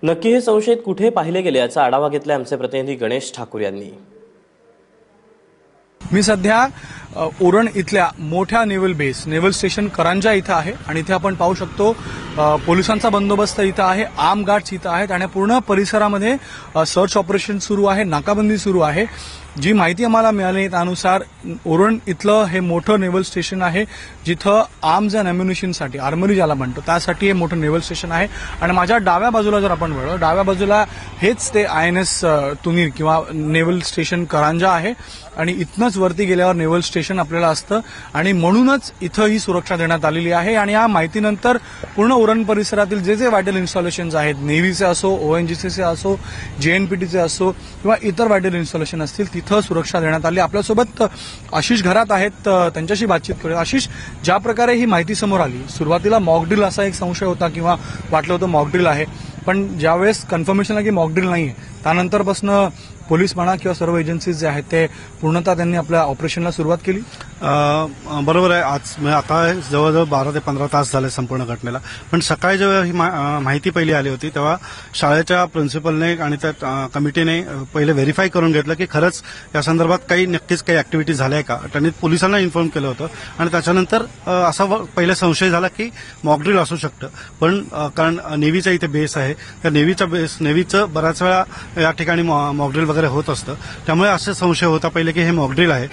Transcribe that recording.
नक्की हे संशयित कुठे पाहिले गेले याचा आढावा घेतला आमचे प्रतिनिधी गणेश ठाकूर यांनी। मी सध्या उरण इथल्या मोठ्या नेव्हल स्टेशन करंजा इथं आहे आणि इथे आपण पाहू शकतो पोलिसांचा बंदोबस्त इथं आहे, आर्म गार्ड्स इथं आहेत आणि पूर्ण परिसरामध्ये सर्च ऑपरेशन सुरू आहे, नाकाबंदी सुरू आहे। जी माहिती आम्हाला मिळाली त्यानुसार उरण इथलं हे मोठं नेव्हल स्टेशन आहे जिथं आर्म्स अँड अम्युनिशनसाठी आर्मरी ज्याला म्हणतो त्यासाठी हे मोठं नेव्हल स्टेशन आहे आणि माझ्या डाव्या बाजूला जर आपण वळलो डाव्या बाजूला हेच ते INS तुनीर किंवा नेव्हल स्टेशन करंजा आहे आणि इथनच वरती गेल्यावर नेव्हल स्टेशन आपल्याला असतं आणि म्हणूनच इथं ही सुरक्षा देण्यात आलेली आहे। आणि या माहितीनंतर पूर्ण उरण परिसरातील जे व्हायटल इन्स्टॉलेशन्स आहेत, नेव्हीचे असो, ONGCचे असो, JNPTचे असो किंवा इतर व्हायटल इन्स्टॉलेशन असतील तिथं सुरक्षा देण्यात आली। आपल्यासोबत आशिष घरात आहेत, त्यांच्याशी बातचीत करूया। आशिष, ज्या प्रकारे ही माहिती समोर आली, सुरुवातीला मॉकड्रिल असा एक संशय होता किंवा वाटलं होतं मॉकड्रिल आहे, पण ज्यावेळेस कन्फर्मेशन आलं की मॉकड्रिल नाहीये त्यानंतरपासून पोलीस म्हणा किंवा सर्व एजन्सीज जे आहेत ते पूर्णतः त्यांनी आपल्या ऑपरेशनला सुरुवात केली। बरोबर आहे। आज आता जवळजवळ 12 ते 15 तास झाले संपूर्ण घटनेला, पण सकाळी जेव्हा ही माहिती पहिली आली होती तेव्हा शाळेच्या प्रिन्सिपलने आणि त्या कमिटीने पहिले व्हेरीफाय करून घेतलं की खरंच या संदर्भात नक्कीच काही ऍक्टिव्हिटी झाल्या आहे का। त्यांनी पोलिसांना इन्फॉर्म केलं होतं आणि त्याच्यानंतर असा पहिले संशय झाला की मॉकड्रिल असू शकतं, पण कारण नेव्हीचा इथे बेस आहे त्या नेव्हीचं बऱ्याच वेळा या ठिकाणी मॉकड्रिल वगैरे होत असतं, त्यामुळे असे संशय होता पहिले की हे मॉकड्रिल आहे।